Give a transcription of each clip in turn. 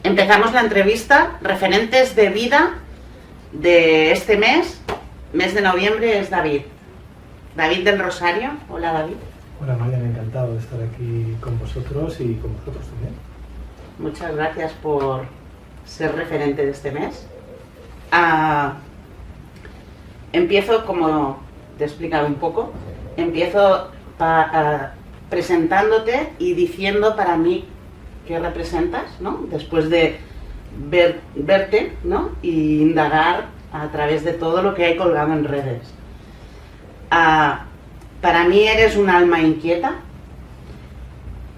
Empezamos la entrevista. Referentes de vida de este mes de noviembre, es David. David del Rosario. Hola, David. Hola, Marian, encantado de estar aquí con vosotros y con vosotros también. Muchas gracias por ser referente de este mes. Empiezo, como te he explicado un poco, presentándote y diciendo para mí qué representas, ¿no? Después de verte, ¿no? Y indagar a través de todo lo que hay colgado en redes. Para mí eres un alma inquieta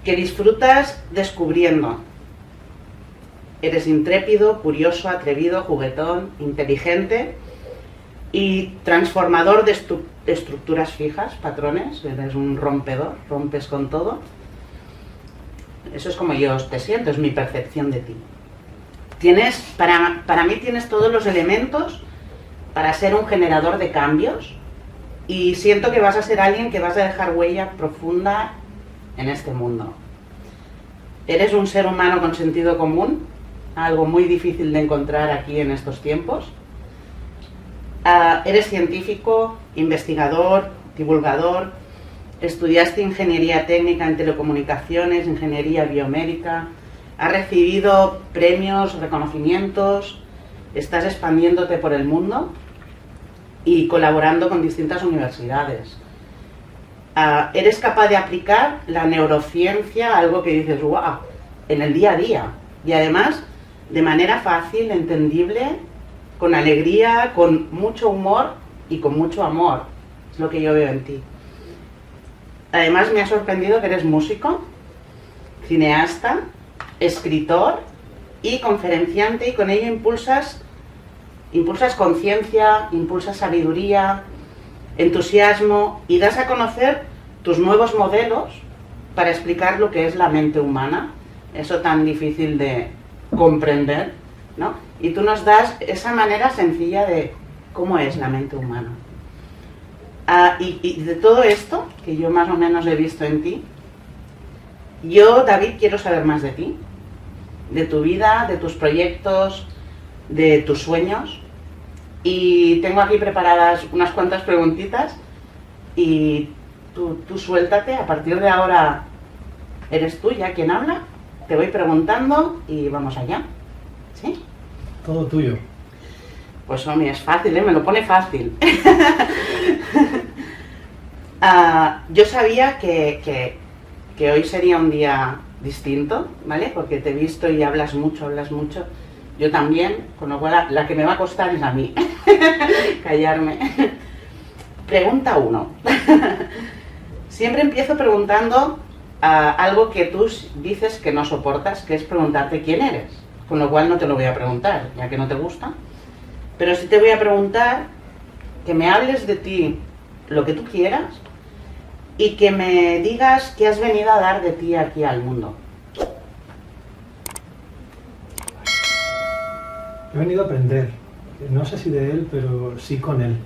que disfrutas descubriendo. Eres intrépido, curioso, atrevido, juguetón, inteligente y transformador de estructuras fijas, patrones. Eres un rompedor, rompes con todo. Eso es como yo te siento, es mi percepción de ti. Para mí tienes todos los elementos para ser un generador de cambios y siento que vas a ser alguien que vas a dejar huella profunda en este mundo. Eres un ser humano con sentido común, algo muy difícil de encontrar aquí en estos tiempos. Eres científico, investigador, divulgador, estudiaste ingeniería técnica en telecomunicaciones, ingeniería biomédica, has recibido premios, reconocimientos, estás expandiéndote por el mundo y colaborando con distintas universidades. Eres capaz de aplicar la neurociencia, algo que dices, wow, en el día a día. Y además, de manera fácil, entendible, con alegría, con mucho humor y con mucho amor. Es lo que yo veo en ti. Además, me ha sorprendido que eres músico, cineasta, escritor y conferenciante, y con ello impulsas conciencia, impulsas sabiduría, entusiasmo y das a conocer tus nuevos modelos para explicar lo que es la mente humana, eso tan difícil de comprender, ¿no? Y tú nos das esa manera sencilla de cómo es la mente humana. Y de todo esto, que yo más o menos he visto en ti, yo, David, quiero saber más de ti, de tu vida, de tus proyectos, de tus sueños. Y tengo aquí preparadas unas cuantas preguntitas y tú suéltate. A partir de ahora eres tú ya quien habla, te voy preguntando y vamos allá. ¿Sí? Todo tuyo. Pues hombre, es fácil, ¿eh? Me lo pone fácil. Yo sabía que hoy sería un día distinto, ¿vale? Porque te he visto y hablas mucho. Yo también, con lo cual la que me va a costar es a mí, callarme. Pregunta 1. Siempre empiezo preguntando algo que tú dices que no soportas, que es preguntarte quién eres. Con lo cual no te lo voy a preguntar, ya que no te gusta. Pero sí te voy a preguntar que me hables de ti lo que tú quieras y que me digas qué has venido a dar de ti aquí al mundo. He venido a aprender, no sé si de él, pero sí con él.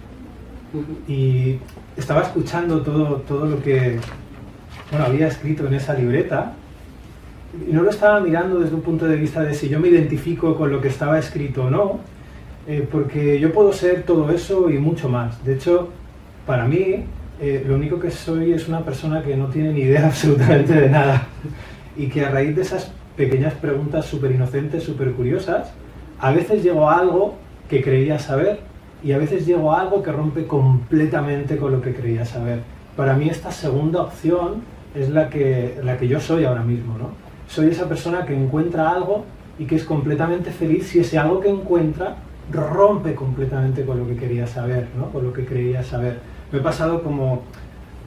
Y estaba escuchando todo lo que había escrito en esa libreta y no lo estaba mirando desde un punto de vista de si yo me identifico con lo que estaba escrito o no, porque yo puedo ser todo eso y mucho más. De hecho, para mí, lo único que soy es una persona que no tiene ni idea absolutamente de nada y que a raíz de esas pequeñas preguntas súper inocentes, súper curiosas, a veces llego a algo que creía saber y a veces llego a algo que rompe completamente con lo que creía saber. Para mí esta segunda opción es la que yo soy ahora mismo, ¿no? Soy esa persona que encuentra algo y que es completamente feliz si ese algo que encuentra rompe completamente con lo que quería saber, ¿no? Con lo que creía saber. Me he pasado como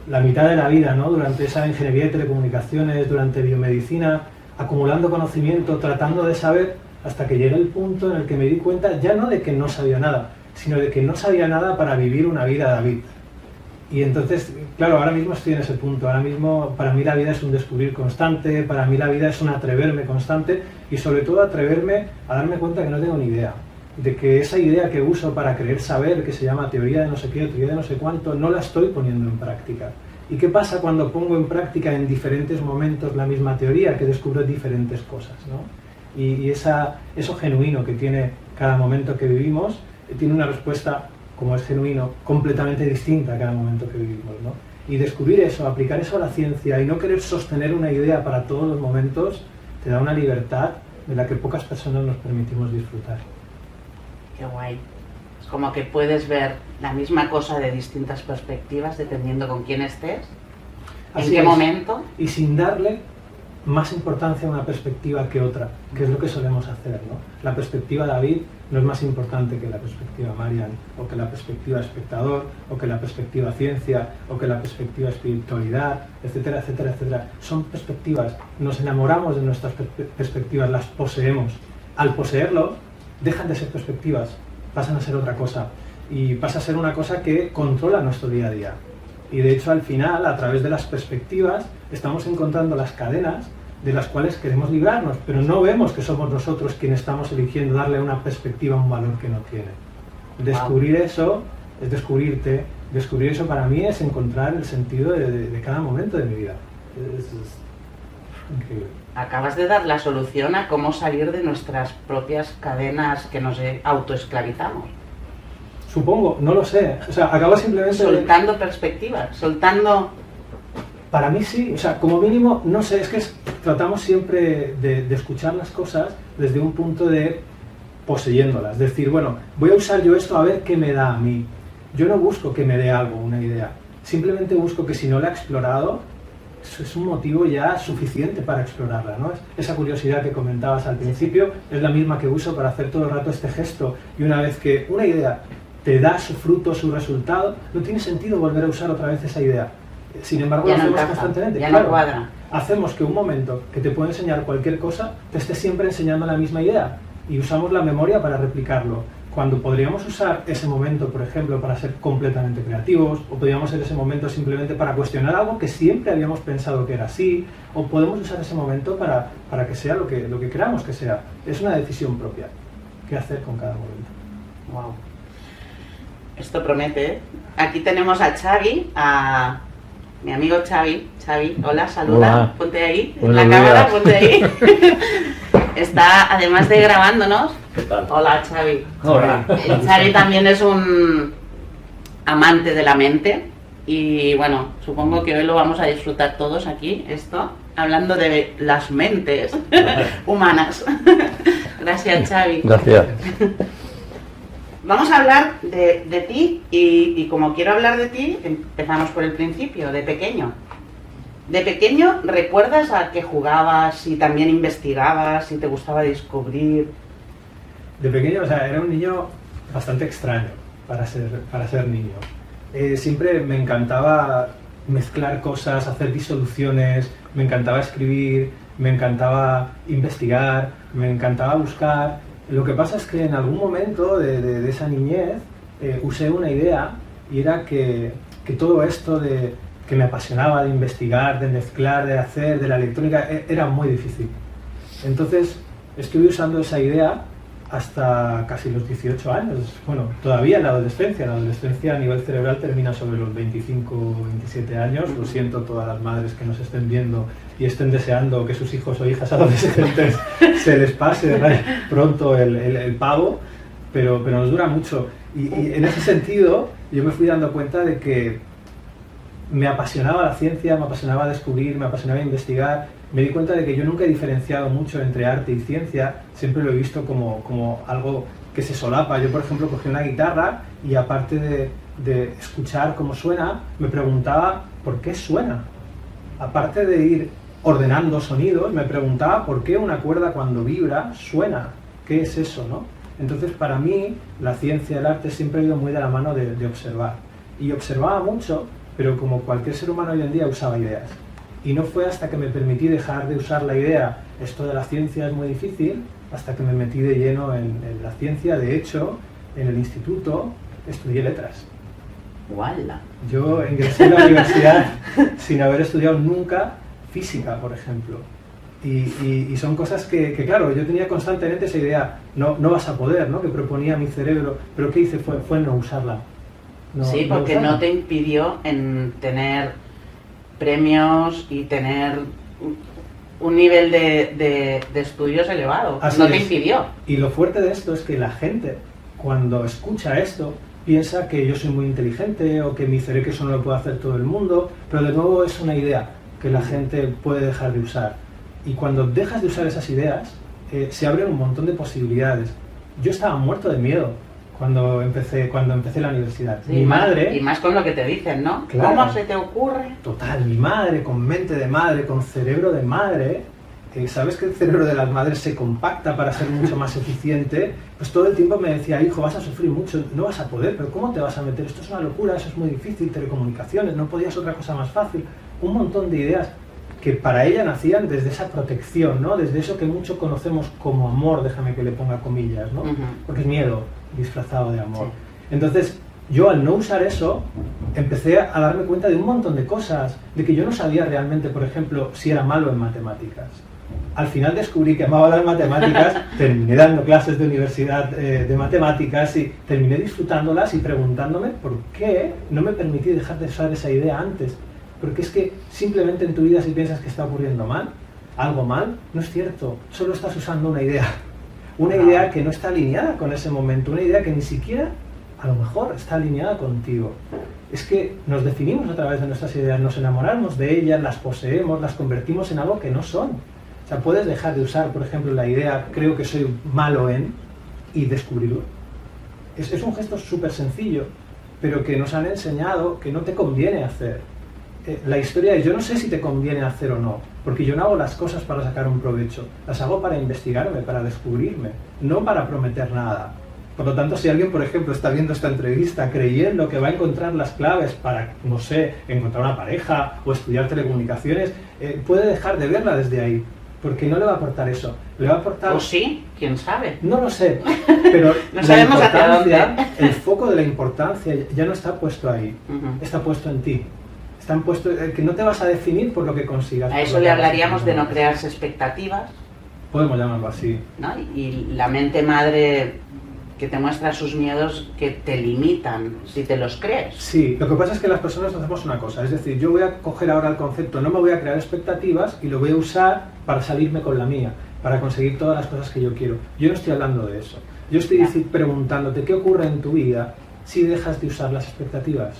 la mitad de la vida, ¿no? Durante esa ingeniería de telecomunicaciones, durante biomedicina, acumulando conocimiento, tratando de saber, hasta que llegué al punto en el que me di cuenta ya no de que no sabía nada, sino de que no sabía nada para vivir una vida David. Y entonces, claro, ahora mismo estoy en ese punto. Ahora mismo para mí la vida es un descubrir constante, para mí la vida es un atreverme constante y sobre todo atreverme a darme cuenta que no tengo ni idea. De que esa idea que uso para creer saber, que se llama teoría de no sé qué, teoría de no sé cuánto, no la estoy poniendo en práctica. ¿Y qué pasa cuando pongo en práctica en diferentes momentos la misma teoría? Que descubro diferentes cosas, ¿no? Y eso genuino que tiene cada momento que vivimos, tiene una respuesta, como es genuino, completamente distinta a cada momento que vivimos, ¿no? Y descubrir eso, aplicar eso a la ciencia y no querer sostener una idea para todos los momentos, te da una libertad de la que pocas personas nos permitimos disfrutar. Qué guay. Es como que puedes ver la misma cosa de distintas perspectivas dependiendo con quién estés, en qué momento. Y sin darle más importancia a una perspectiva que otra, que es lo que solemos hacer, ¿no? La perspectiva David no es más importante que la perspectiva Marian, o que la perspectiva espectador, o que la perspectiva ciencia, o que la perspectiva espiritualidad, etcétera, etcétera, etcétera. Son perspectivas, nos enamoramos de nuestras perspectivas, las poseemos. Al poseerlo, dejan de ser perspectivas, pasan a ser otra cosa, y pasa a ser una cosa que controla nuestro día a día. Y de hecho al final, a través de las perspectivas, estamos encontrando las cadenas de las cuales queremos librarnos, pero no vemos que somos nosotros quienes estamos eligiendo darle a una perspectiva un valor que no tiene. Descubrir eso es descubrirte, descubrir eso para mí es encontrar el sentido de cada momento de mi vida. Es increíble. Acabas de dar la solución a cómo salir de nuestras propias cadenas que nos autoesclavizamos. Supongo, no lo sé. O sea, acabo simplemente... Soltando perspectivas, soltando... Para mí sí, o sea, como mínimo, no sé, es que tratamos siempre de escuchar las cosas desde un punto de poseyéndolas. Decir, bueno, voy a usar yo esto a ver qué me da a mí. Yo no busco que me dé algo, una idea. Simplemente busco que si no la he explorado, eso es un motivo ya suficiente para explorarla, ¿no? Esa curiosidad que comentabas al principio es la misma que uso para hacer todo el rato este gesto. Y una vez que una idea te da su fruto, su resultado, no tiene sentido volver a usar otra vez esa idea. Sin embargo, ya lo no hacemos encaja, constantemente. ya Claro, no cuadra. Hacemos que un momento que te puede enseñar cualquier cosa te esté siempre enseñando la misma idea y usamos la memoria para replicarlo. Cuando podríamos usar ese momento, por ejemplo, para ser completamente creativos, o podríamos usar ese momento simplemente para cuestionar algo que siempre habíamos pensado que era así, o podemos usar ese momento para que sea lo que queramos que sea. Es una decisión propia. ¿Qué hacer con cada momento? Wow. Esto promete, ¿eh? Aquí tenemos a Xavi, a mi amigo Xavi. Xavi, hola, saluda, Hola. Ponte ahí, en Buenos la cámara, días. ponte ahí. Está, además de grabándonos. ¿Qué tal? Hola, Xavi. Hola. Xavi también es un amante de la mente y bueno, supongo que hoy lo vamos a disfrutar todos aquí, esto, hablando de las mentes humanas. Gracias, Xavi. Gracias. Vamos a hablar de ti y como quiero hablar de ti, empezamos por el principio, de pequeño. De pequeño, ¿recuerdas a qué jugabas, si también investigabas, si te gustaba descubrir? De pequeño, o sea, era un niño bastante extraño para ser niño. Siempre me encantaba mezclar cosas, hacer disoluciones, me encantaba escribir, me encantaba investigar, me encantaba buscar. Lo que pasa es que en algún momento de esa niñez usé una idea y era que todo esto que me apasionaba de investigar, de mezclar, de hacer, de la electrónica, era muy difícil. Entonces estuve usando esa idea hasta casi los 18 años, bueno, todavía en la adolescencia a nivel cerebral termina sobre los 25 o 27 años, lo siento todas las madres que nos estén viendo y estén deseando que sus hijos o hijas adolescentes se les pase pronto el pavo, pero nos dura mucho y en ese sentido yo me fui dando cuenta de que me apasionaba la ciencia, me apasionaba descubrir, me apasionaba investigar. Me di cuenta de que yo nunca he diferenciado mucho entre arte y ciencia, siempre lo he visto como algo que se solapa. Yo, por ejemplo, cogí una guitarra y aparte de escuchar cómo suena, me preguntaba por qué suena. Aparte de ir ordenando sonidos, me preguntaba por qué una cuerda cuando vibra suena. ¿Qué es eso, no? Entonces, para mí, la ciencia y el arte siempre ha ido muy de la mano de observar. Y observaba mucho, pero como cualquier ser humano hoy en día usaba ideas. Y no fue hasta que me permití dejar de usar la idea, esto de la ciencia es muy difícil, hasta que me metí de lleno en la ciencia. De hecho, en el instituto estudié letras. ¡Wala! Yo ingresé a la universidad sin haber estudiado nunca física, por ejemplo. Y son cosas que, claro, yo tenía constantemente esa idea, no vas a poder, ¿no? Que proponía mi cerebro, pero ¿qué hice? Fue no usarla. Sí, porque no te impidió en tener premios y tener un nivel de estudios elevado. Así no te es. impidió. Y lo fuerte de esto es que la gente, cuando escucha esto, piensa que yo soy muy inteligente o que mi cerebro eso no lo puede hacer todo el mundo, pero de nuevo es una idea que la gente puede dejar de usar. Y cuando dejas de usar esas ideas, se abren un montón de posibilidades. Yo estaba muerto de miedo cuando empecé la universidad. Sí, Mi madre... Y más con lo que te dicen, ¿no? Claro. ¿Cómo se te ocurre? Total, mi madre, con mente de madre, con cerebro de madre, ¿sabes que el cerebro de las madres se compacta para ser mucho más eficiente? Pues todo el tiempo me decía, hijo, vas a sufrir mucho, no vas a poder, pero ¿cómo te vas a meter? Esto es una locura, eso es muy difícil, telecomunicaciones, no podías otra cosa más fácil. Un montón de ideas que para ella nacían desde esa protección, ¿no? Desde eso que mucho conocemos como amor, déjame que le ponga comillas, ¿no? Porque es miedo disfrazado de amor. Sí. Entonces, yo al no usar eso, empecé a darme cuenta de un montón de cosas, de que yo no sabía realmente, por ejemplo, si era malo en matemáticas. Al final descubrí que amaba las matemáticas, terminé dando clases de universidad de matemáticas y terminé disfrutándolas y preguntándome por qué no me permití dejar de usar esa idea antes. Porque es que simplemente en tu vida si piensas que está ocurriendo mal, algo mal, no es cierto, solo estás usando una idea. Una idea que no está alineada con ese momento, una idea que ni siquiera a lo mejor está alineada contigo. Es que nos definimos a través de nuestras ideas, nos enamoramos de ellas, las poseemos, las convertimos en algo que no son. O sea, puedes dejar de usar, por ejemplo, la idea creo que soy malo en y descubrirlo. Es un gesto súper sencillo, pero que nos han enseñado que no te conviene hacer. La historia es, yo no sé si te conviene hacer o no, porque yo no hago las cosas para sacar un provecho, las hago para investigarme, para descubrirme, no para prometer nada. Por lo tanto, si alguien, por ejemplo, está viendo esta entrevista creyendo que va a encontrar las claves para, no sé, encontrar una pareja o estudiar telecomunicaciones, puede dejar de verla desde ahí, porque no le va a aportar eso. Le va a aportar... ¿O sí? ¿Quién sabe? No lo sé, pero No sabemos hacia dónde. el foco de la importancia ya no está puesto ahí, está puesto en ti. Están puestos, que no te vas a definir por lo que consigas. A eso le hablaríamos de no crearse expectativas. Podemos llamarlo así. ¿No? Y la mente madre que te muestra sus miedos que te limitan, si te los crees. Sí, lo que pasa es que las personas hacemos una cosa, es decir, yo voy a coger ahora el concepto, no me voy a crear expectativas y lo voy a usar para salirme con la mía, para conseguir todas las cosas que yo quiero. Yo no estoy hablando de eso. Yo estoy preguntándote qué ocurre en tu vida si dejas de usar las expectativas.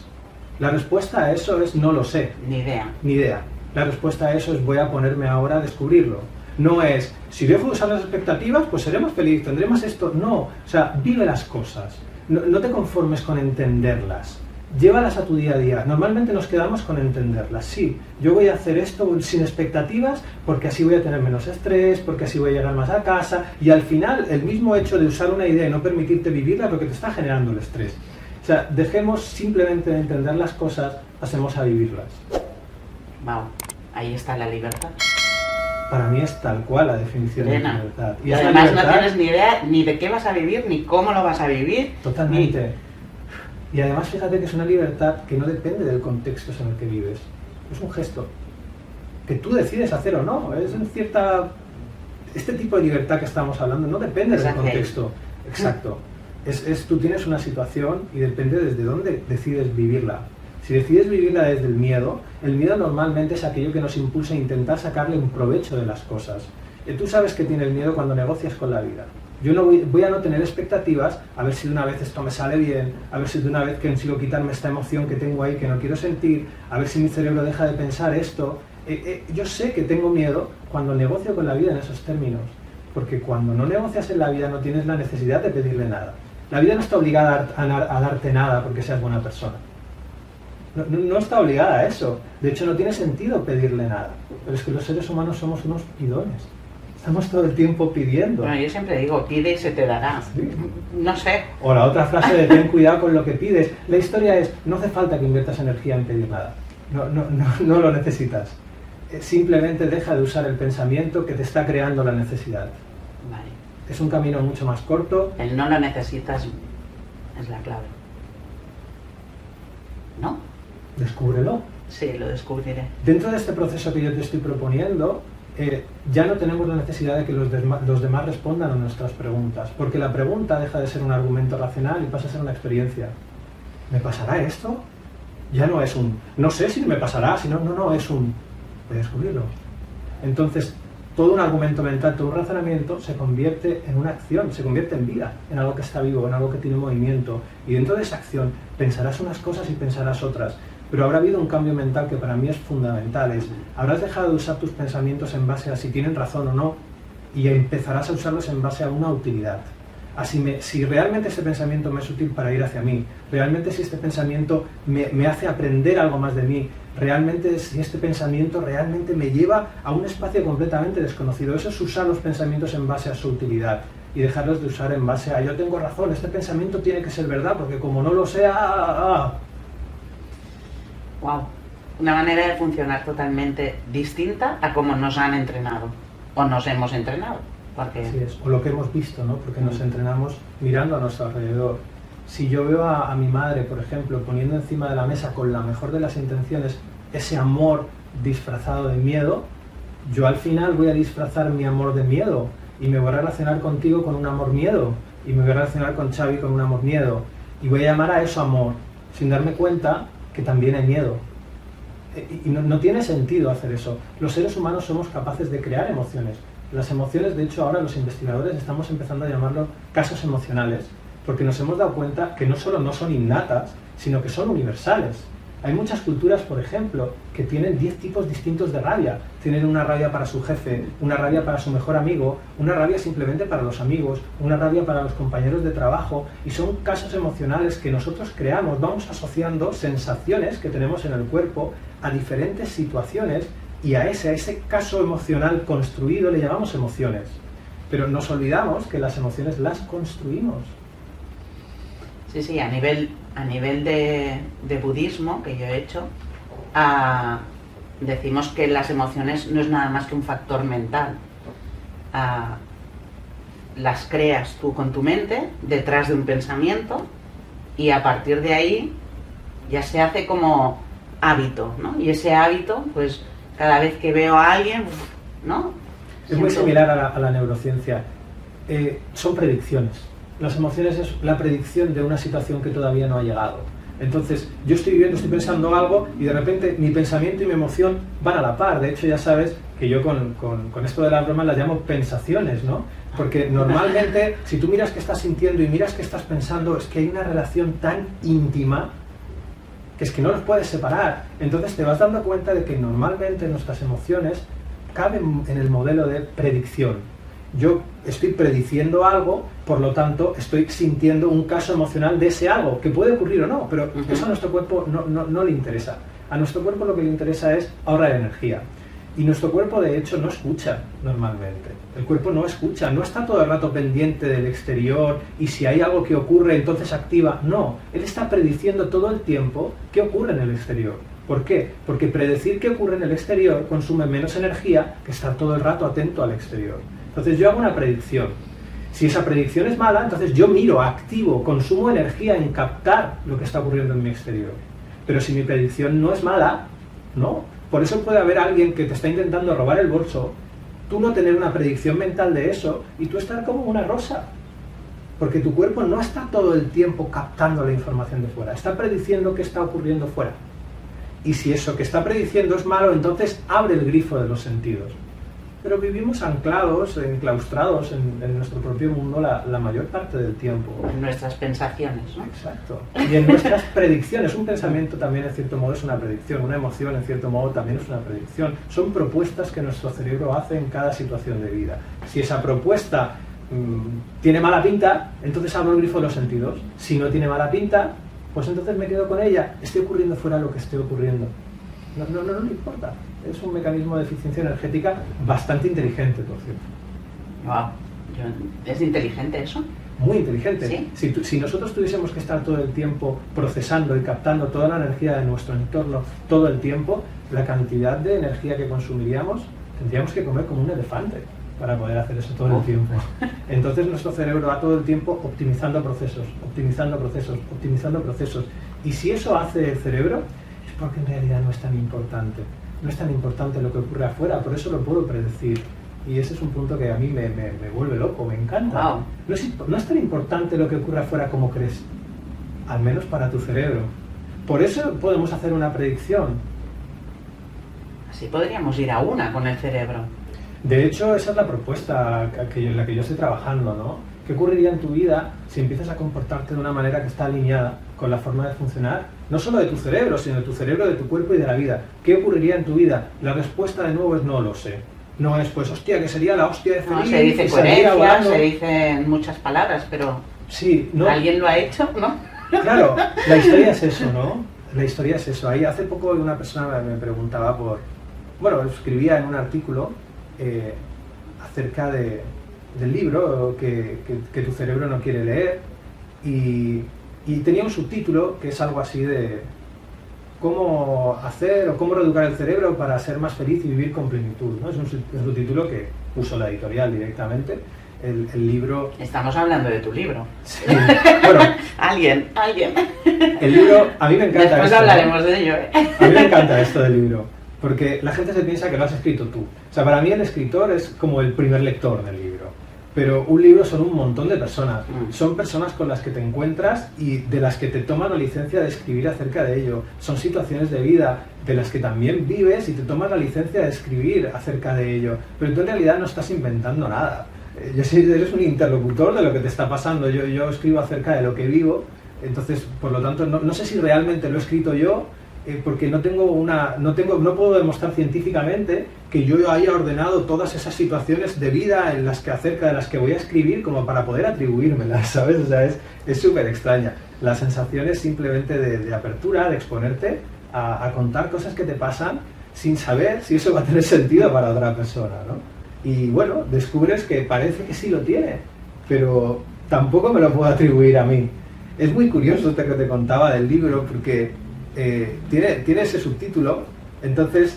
La respuesta a eso es no lo sé. Ni idea. Ni idea. La respuesta a eso es voy a ponerme ahora a descubrirlo. No es, si dejo de usar las expectativas, pues seremos felices, tendremos esto. No, o sea, vive las cosas. No te conformes con entenderlas. Llévalas a tu día a día. Normalmente nos quedamos con entenderlas. Sí, yo voy a hacer esto sin expectativas porque así voy a tener menos estrés, porque así voy a llegar más a casa. Y al final, el mismo hecho de usar una idea y no permitirte vivirla es lo que te está generando el estrés. O sea, dejemos simplemente de entender las cosas, pasemos a vivirlas. Wow, ahí está la libertad. Para mí es tal cual la definición de libertad. Y además no tienes ni idea ni de qué vas a vivir, ni cómo lo vas a vivir. Totalmente. Y además fíjate que es una libertad que no depende del contexto en el que vives. Es un gesto que tú decides hacer o no. Es en cierta... Este tipo de libertad que estamos hablando no depende del contexto. Exacto. Tú tienes una situación y depende desde dónde decides vivirla. Si decides vivirla desde el miedo normalmente es aquello que nos impulsa a intentar sacarle un provecho de las cosas. Tú sabes que tienes miedo cuando negocias con la vida. Yo no voy a no tener expectativas, a ver si de una vez esto me sale bien, a ver si de una vez consigo quitarme esta emoción que tengo ahí que no quiero sentir, a ver si mi cerebro deja de pensar esto. Yo sé que tengo miedo cuando negocio con la vida en esos términos, porque cuando no negocias en la vida no tienes la necesidad de pedirle nada. La vida no está obligada a darte nada porque seas buena persona. No está obligada a eso. De hecho, no tiene sentido pedirle nada. Pero es que los seres humanos somos unos pidones. Estamos todo el tiempo pidiendo. Bueno, yo siempre digo, pide y se te dará. ¿Sí? No sé. O la otra frase de ten cuidado con lo que pides. La historia es, no hace falta que inviertas energía en pedir nada. No lo necesitas. Simplemente deja de usar el pensamiento que te está creando la necesidad. Vale. Es un camino mucho más corto. El no lo necesitas es la clave. ¿No? Descúbrelo. Sí, lo descubriré. Dentro de este proceso que yo te estoy proponiendo, ya no tenemos la necesidad de que los demás respondan a nuestras preguntas, porque la pregunta deja de ser un argumento racional y pasa a ser una experiencia. ¿Me pasará esto? Ya no es un, no sé si me pasará, sino, no, es un, voy a descubrirlo. Entonces, todo un argumento mental, todo un razonamiento se convierte en una acción, se convierte en vida, en algo que está vivo, en algo que tiene movimiento. Y dentro de esa acción pensarás unas cosas y pensarás otras. Pero habrá habido un cambio mental que para mí es fundamental. Habrás dejado de usar tus pensamientos en base a si tienen razón o no, y empezarás a usarlos en base a una utilidad. Si realmente este pensamiento me es útil para ir hacia mí, realmente si este pensamiento me hace aprender algo más de mí, realmente si este pensamiento realmente me lleva a un espacio completamente desconocido. Eso es usar los pensamientos en base a su utilidad y dejarlos de usar en base a yo tengo razón, este pensamiento tiene que ser verdad, porque como no lo sea... Wow, una manera de funcionar totalmente distinta a como nos han entrenado o nos hemos entrenado. Porque... Así es, o lo que hemos visto, ¿no? Porque nos entrenamos mirando a nuestro alrededor. Si yo veo a mi madre, por ejemplo, poniendo encima de la mesa con la mejor de las intenciones ese amor disfrazado de miedo, yo al final voy a disfrazar mi amor de miedo y me voy a relacionar contigo con un amor miedo y me voy a relacionar con Xavi con un amor miedo y voy a llamar a eso amor sin darme cuenta que también hay miedo. Y no tiene sentido hacer eso. Los seres humanos somos capaces de crear emociones. Las emociones, de hecho, ahora los investigadores estamos empezando a llamarlo casos emocionales, porque nos hemos dado cuenta que no solo no son innatas, sino que son universales. Hay muchas culturas, por ejemplo, que tienen 10 tipos distintos de rabia. Tienen una rabia para su jefe, una rabia para su mejor amigo, una rabia simplemente para los amigos, una rabia para los compañeros de trabajo, y son casos emocionales que nosotros creamos. Vamos asociando sensaciones que tenemos en el cuerpo a diferentes situaciones, y a ese caso emocional construido le llamamos emociones. Pero nos olvidamos que las emociones las construimos. Sí, a nivel de budismo, que yo he hecho, decimos que las emociones no es nada más que un factor mental. Las creas tú con tu mente, detrás de un pensamiento, y a partir de ahí ya se hace como hábito, ¿no? Y ese hábito, pues cada vez que veo a alguien, ¿no? Es muy similar a la neurociencia. Son predicciones. Las emociones es la predicción de una situación que todavía no ha llegado. Entonces, yo estoy viviendo, estoy pensando algo y de repente mi pensamiento y mi emoción van a la par. De hecho, ya sabes que yo con esto de las bromas las llamo pensaciones, ¿no? Porque normalmente, si tú miras qué estás sintiendo y miras qué estás pensando, es que hay una relación tan íntima que es que no los puedes separar. Entonces te vas dando cuenta de que normalmente nuestras emociones caben en el modelo de predicción. Yo estoy prediciendo algo, por lo tanto estoy sintiendo un caso emocional de ese algo, que puede ocurrir o no, pero eso a nuestro cuerpo no le interesa. A nuestro cuerpo lo que le interesa es ahorrar energía. Y nuestro cuerpo, de hecho, no escucha normalmente. El cuerpo no escucha, no está todo el rato pendiente del exterior y si hay algo que ocurre, entonces activa. No, él está prediciendo todo el tiempo qué ocurre en el exterior. ¿Por qué? Porque predecir qué ocurre en el exterior consume menos energía que estar todo el rato atento al exterior. Entonces yo hago una predicción. Si esa predicción es mala, entonces yo miro, activo, consumo energía en captar lo que está ocurriendo en mi exterior. Pero si mi predicción no es mala, no. Por eso puede haber alguien que te está intentando robar el bolso, tú no tener una predicción mental de eso y tú estar como una rosa. Porque tu cuerpo no está todo el tiempo captando la información de fuera, está prediciendo qué está ocurriendo fuera. Y si eso que está prediciendo es malo, entonces abre el grifo de los sentidos. Pero vivimos anclados, enclaustrados en nuestro propio mundo la mayor parte del tiempo. En nuestras pensaciones, ¿no? Exacto. Y en nuestras predicciones. Un pensamiento también, en cierto modo, es una predicción. Una emoción, en cierto modo, también es una predicción. Son propuestas que nuestro cerebro hace en cada situación de vida. Si esa propuesta tiene mala pinta, entonces abro el grifo de los sentidos. Si no tiene mala pinta, pues entonces me quedo con ella. Esté ocurriendo fuera lo que esté ocurriendo. No le importa. Es un mecanismo de eficiencia energética bastante inteligente, por cierto. Wow. ¿Es inteligente eso? Muy inteligente. ¿Sí? Si nosotros tuviésemos que estar todo el tiempo procesando y captando toda la energía de nuestro entorno todo el tiempo, la cantidad de energía que consumiríamos, tendríamos que comer como un elefante para poder hacer eso todo el tiempo. Entonces nuestro cerebro va todo el tiempo optimizando procesos, optimizando procesos, optimizando procesos. Y si eso hace el cerebro, es porque en realidad no es tan importante. No es tan importante lo que ocurre afuera, por eso lo puedo predecir. Y ese es un punto que a mí me vuelve loco, me encanta. Wow. No es tan importante lo que ocurre afuera como crees, al menos para tu cerebro. Por eso podemos hacer una predicción. Así podríamos ir a una con el cerebro. De hecho, esa es la propuesta en la que yo estoy trabajando, ¿no? ¿Qué ocurriría en tu vida si empiezas a comportarte de una manera que está alineada con la forma de funcionar, no solo de tu cerebro, sino de tu cerebro, de tu cuerpo y de la vida? ¿Qué ocurriría en tu vida? La respuesta, de nuevo, es no lo sé. No es, pues, hostia, que sería la hostia de feliz. No, se dice coherencia, se dicen muchas palabras, pero sí, ¿no? ¿Alguien lo ha hecho? ¿No? Claro, la historia es eso, ¿no? La historia es eso. Ahí hace poco una persona me preguntaba bueno, escribía en un artículo acerca del libro que tu cerebro no quiere leer y tenía un subtítulo que es algo así de cómo hacer o cómo reeducar el cerebro para ser más feliz y vivir con plenitud, ¿no? Es un subtítulo que puso la editorial directamente. El libro... Estamos hablando de tu libro. Sí. Bueno, alguien. El libro, a mí me encanta. Después esto, hablaremos ¿no? de ello. A mí me encanta esto del libro, porque la gente se piensa que lo has escrito tú. O sea, para mí el escritor es como el primer lector del libro. Pero un libro son un montón de personas. Son personas con las que te encuentras y de las que te toman la licencia de escribir acerca de ello. Son situaciones de vida de las que también vives y te tomas la licencia de escribir acerca de ello. Pero tú en realidad no estás inventando nada. Eres un interlocutor de lo que te está pasando. Yo escribo acerca de lo que vivo. Entonces, por lo tanto, no sé si realmente lo he escrito yo, porque no puedo demostrar científicamente que yo haya ordenado todas esas situaciones de vida acerca de las que voy a escribir como para poder atribuírmelas, ¿sabes? O sea, es súper extraña. La sensación es simplemente de apertura, de exponerte a contar cosas que te pasan sin saber si eso va a tener sentido para otra persona, ¿no? Y bueno, descubres que parece que sí lo tiene, pero tampoco me lo puedo atribuir a mí. Es muy curioso esto que te contaba del libro, porque tiene ese subtítulo. Entonces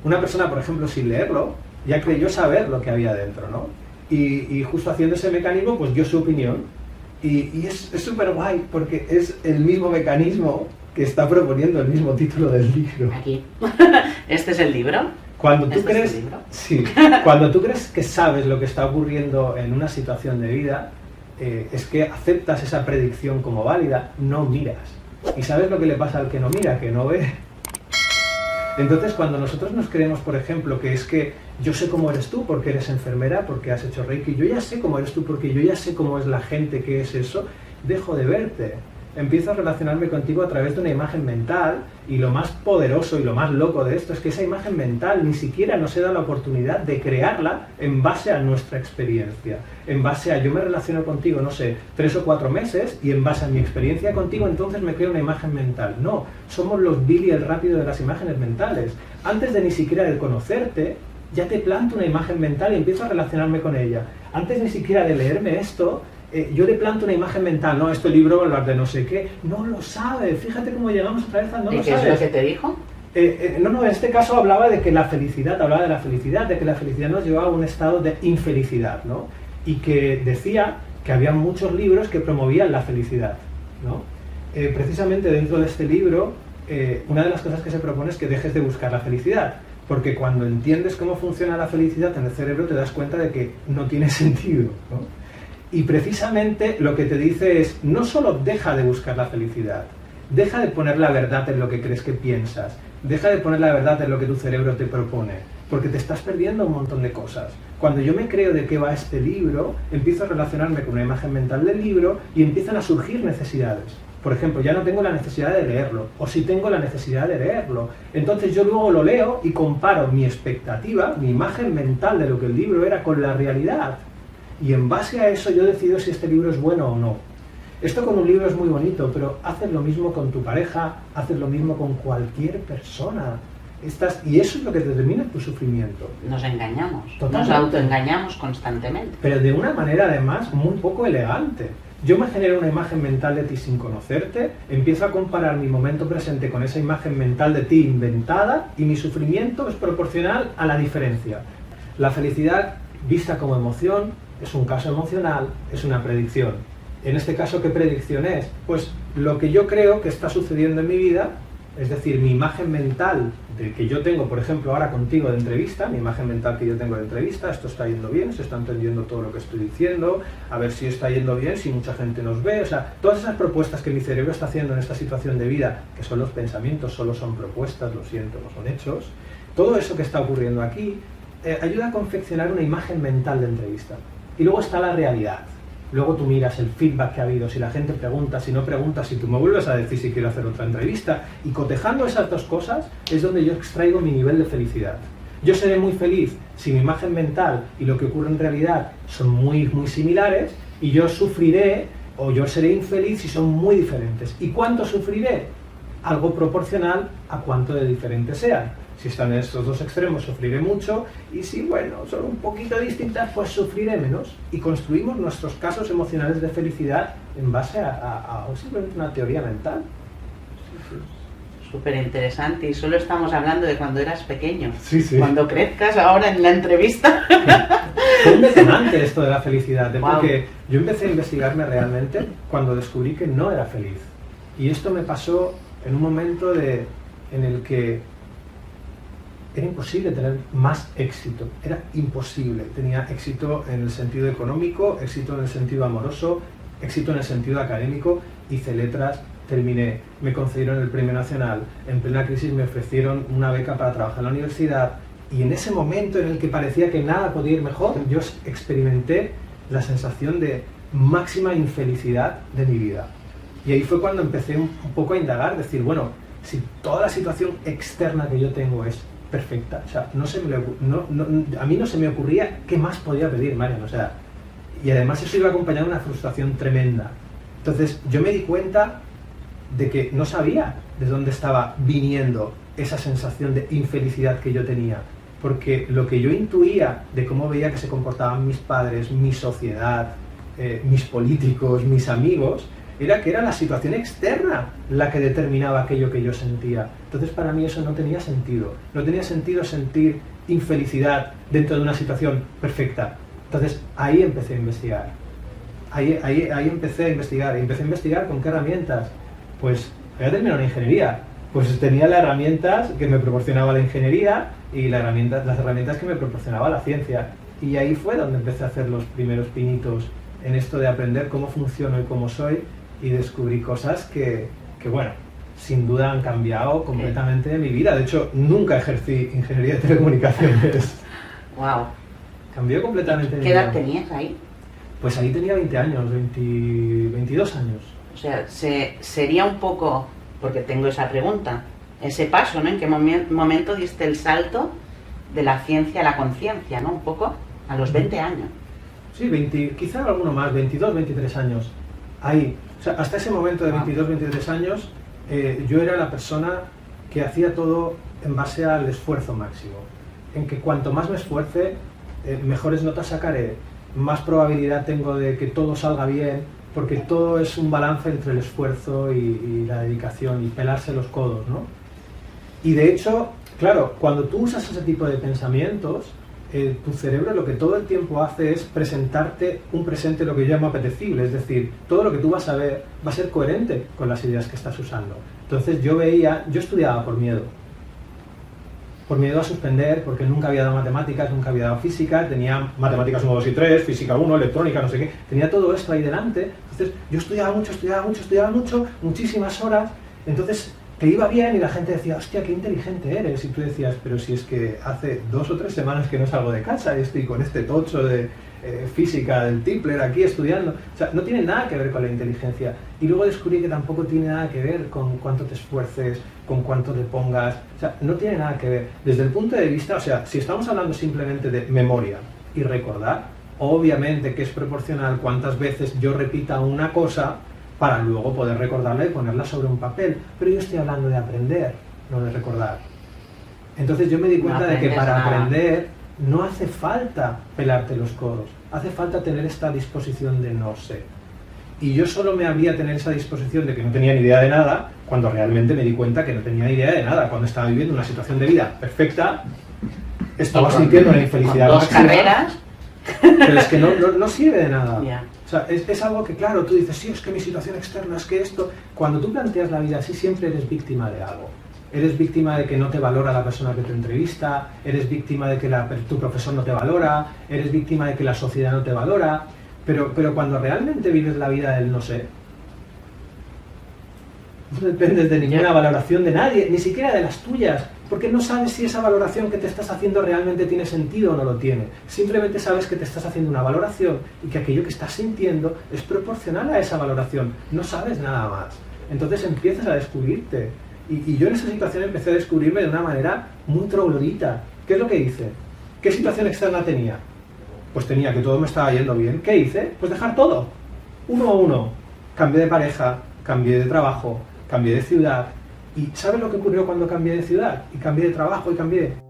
una persona, por ejemplo, sin leerlo, ya creyó saber lo que había dentro, ¿no? Y justo haciendo ese mecanismo, pues dio su opinión. Y es súper guay, porque es el mismo mecanismo que está proponiendo el mismo título del libro. Aquí. ¿Este es el libro? Cuando tú ¿Este crees, es el libro? sí, cuando tú crees que sabes lo que está ocurriendo en una situación de vida, es que aceptas esa predicción como válida, no miras. ¿Y sabes lo que le pasa al que no mira, que no ve? Entonces, cuando nosotros nos creemos, por ejemplo, que es que yo sé cómo eres tú porque eres enfermera, porque has hecho Reiki, yo ya sé cómo eres tú porque yo ya sé cómo es la gente que es eso, dejo de verte. Empiezo a relacionarme contigo a través de una imagen mental, y lo más poderoso y lo más loco de esto es que esa imagen mental ni siquiera nos da la oportunidad de crearla en base a nuestra experiencia, en base a yo me relaciono contigo, no sé, 3 o 4 meses, y en base a mi experiencia contigo entonces me creo una imagen mental. No, somos los Billy el rápido de las imágenes mentales. Antes de ni siquiera de conocerte, ya te planto una imagen mental y empiezo a relacionarme con ella. Antes ni siquiera de leerme esto, yo le planto una imagen mental, no, este libro va a hablar de no sé qué, no lo sabe, fíjate cómo llegamos otra vez a no lo sabes. ¿Y qué es lo que te dijo? No, en este caso hablaba de que la felicidad, de que la felicidad nos llevaba a un estado de infelicidad, ¿no? Y que decía que había muchos libros que promovían la felicidad, ¿no? Precisamente dentro de este libro, una de las cosas que se propone es que dejes de buscar la felicidad, porque cuando entiendes cómo funciona la felicidad en el cerebro te das cuenta de que no tiene sentido, ¿no? Y precisamente lo que te dice es, no solo deja de buscar la felicidad, deja de poner la verdad en lo que crees que piensas, deja de poner la verdad en lo que tu cerebro te propone, porque te estás perdiendo un montón de cosas. Cuando yo me creo de qué va este libro, empiezo a relacionarme con una imagen mental del libro y empiezan a surgir necesidades. Por ejemplo, ya no tengo la necesidad de leerlo, o sí tengo la necesidad de leerlo. Entonces yo luego lo leo y comparo mi expectativa, mi imagen mental de lo que el libro era con la realidad. Y en base a eso yo decido si este libro es bueno o no. Esto con un libro es muy bonito, pero haces lo mismo con tu pareja, haces lo mismo con cualquier persona. Y eso es lo que determina tu sufrimiento. Nos engañamos, Totalmente. Nos autoengañamos constantemente. Pero de una manera además muy poco elegante. Yo me genero una imagen mental de ti sin conocerte, empiezo a comparar mi momento presente con esa imagen mental de ti inventada y mi sufrimiento es proporcional a la diferencia. La felicidad, vista como emoción, es un caso emocional, es una predicción. En este caso, ¿qué predicción es? Pues lo que yo creo que está sucediendo en mi vida Es decir, mi imagen mental de que yo tengo, por ejemplo, ahora contigo de entrevista, mi imagen mental que yo tengo de entrevista, esto está yendo bien, se está entendiendo todo lo que estoy diciendo, a ver si está yendo bien, si mucha gente nos ve, o sea, todas esas propuestas que mi cerebro está haciendo en esta situación de vida, que son los pensamientos, solo son propuestas, lo siento, no son hechos, todo eso que está ocurriendo aquí ayuda a confeccionar una imagen mental de entrevista. Y luego está la realidad. Luego tú miras el feedback que ha habido, si la gente pregunta, si no pregunta, si tú me vuelves a decir si quiero hacer otra entrevista. Y cotejando esas dos cosas es donde yo extraigo mi nivel de felicidad. Yo seré muy feliz si mi imagen mental y lo que ocurre en realidad son muy similares, y yo sufriré o yo seré infeliz si son muy diferentes. ¿Y cuánto sufriré? Algo proporcional a cuánto de diferentes sean. Si están en estos dos extremos sufriré mucho, y si, bueno, son un poquito distintas, pues sufriré menos. Y construimos nuestros casos emocionales de felicidad en base a simplemente una teoría mental. Súper interesante, y solo estamos hablando de cuando eras pequeño. Sí, sí. Cuando crezcas ahora en la entrevista. Fue un detonante esto de la felicidad, Wow. Porque yo empecé a investigarme realmente cuando descubrí que no era feliz. Y esto me pasó en un momento en el que era imposible tener más éxito, era imposible. Tenía éxito en el sentido económico, éxito en el sentido amoroso, éxito en el sentido académico, hice letras, terminé, me concedieron el premio nacional, en plena crisis me ofrecieron una beca para trabajar en la universidad, y en ese momento en el que parecía que nada podía ir mejor, yo experimenté la sensación de máxima infelicidad de mi vida. Y ahí fue cuando empecé un poco a indagar, decir, bueno, si toda la situación externa que yo tengo es perfecta, o sea, a mí no se me ocurría qué más podía pedir, Marian, o sea, y además eso iba acompañado de una frustración tremenda. Entonces yo me di cuenta de que no sabía de dónde estaba viniendo esa sensación de infelicidad que yo tenía, porque lo que yo intuía de cómo veía que se comportaban mis padres, mi sociedad, mis políticos, mis amigos, era que era la situación externa la que determinaba aquello que yo sentía. Entonces para mí eso no tenía sentido. No tenía sentido sentir infelicidad dentro de una situación perfecta. Entonces ahí empecé a investigar. Ahí empecé a investigar. Y empecé a investigar con qué herramientas. Pues había terminado la ingeniería. Pues tenía las herramientas que me proporcionaba la ingeniería y las herramientas que me proporcionaba la ciencia. Y ahí fue donde empecé a hacer los primeros pinitos en esto de aprender cómo funciono y cómo soy, y descubrí cosas que bueno, sin duda han cambiado completamente mi vida. De hecho, nunca ejercí ingeniería de telecomunicaciones. Wow. Cambió completamente mi ¿Qué edad vida. tenías ahí? Pues ahí tenía 20 años, 22 años. O sea, sería un poco, porque tengo esa pregunta, ese paso, ¿no? ¿En qué momento diste el salto de la ciencia a la conciencia, ¿no? Un poco a los 20 años. Sí, quizá alguno más, 22, 23 años. Ahí. O sea, hasta ese momento de 22, 23 años, yo era la persona que hacía todo en base al esfuerzo máximo. En que cuanto más me esfuerce, mejores notas sacaré, más probabilidad tengo de que todo salga bien, porque todo es un balance entre el esfuerzo y la dedicación, y pelarse los codos, ¿no? Y de hecho, claro, cuando tú usas ese tipo de pensamientos, tu cerebro lo que todo el tiempo hace es presentarte un presente, lo que yo llamo apetecible, es decir, todo lo que tú vas a ver va a ser coherente con las ideas que estás usando. Entonces yo estudiaba por miedo a suspender, porque nunca había dado matemáticas, nunca había dado física, tenía matemáticas 1, 2 y 3, física 1, electrónica, no sé qué, tenía todo esto ahí delante. Entonces yo estudiaba mucho, muchísimas horas, entonces te iba bien y la gente decía, hostia, qué inteligente eres, y tú decías, pero si es que hace 2 o 3 semanas que no salgo de casa y estoy con este tocho de física del Tipler aquí estudiando. O sea, no tiene nada que ver con la inteligencia. Y luego descubrí que tampoco tiene nada que ver con cuánto te esfuerces, con cuánto te pongas. O sea, no tiene nada que ver. Desde el punto de vista, o sea, si estamos hablando simplemente de memoria y recordar, obviamente que es proporcional cuántas veces yo repita una cosa para luego poder recordarla y ponerla sobre un papel. Pero yo estoy hablando de aprender, no de recordar. Entonces yo me di cuenta de que para aprender no hace falta pelarte los codos, hace falta tener esta disposición de no sé. Y yo solo me había tener esa disposición de que no tenía ni idea de nada, cuando realmente me di cuenta que no tenía ni idea de nada. Cuando estaba viviendo una situación de vida perfecta, estaba sintiendo una infelicidad con 2 máxima, carreras. pero es que no sirve de nada. Yeah. O sea, es algo que, claro, tú dices, sí, es que mi situación externa, es que esto... Cuando tú planteas la vida así, siempre eres víctima de algo. eres víctima de que no te valora la persona que te entrevista, eres víctima de que tu profesor no te valora, eres víctima de que la sociedad no te valora, pero cuando realmente vives la vida del no sé, no dependes de ninguna valoración de nadie, ni siquiera de las tuyas, porque no sabes si esa valoración que te estás haciendo realmente tiene sentido o no lo tiene. Simplemente sabes que te estás haciendo una valoración y que aquello que estás sintiendo es proporcional a esa valoración. No sabes nada más. Entonces empiezas a descubrirte. Y yo en esa situación empecé a descubrirme de una manera muy troglodita. ¿Qué es lo que hice? ¿Qué situación externa tenía? Pues tenía que todo me estaba yendo bien. ¿Qué hice? Pues dejar todo. Uno a uno. Cambié de pareja, cambié de trabajo, cambié de ciudad. ¿Y sabes lo que ocurrió cuando cambié de ciudad? Y cambié de trabajo y cambié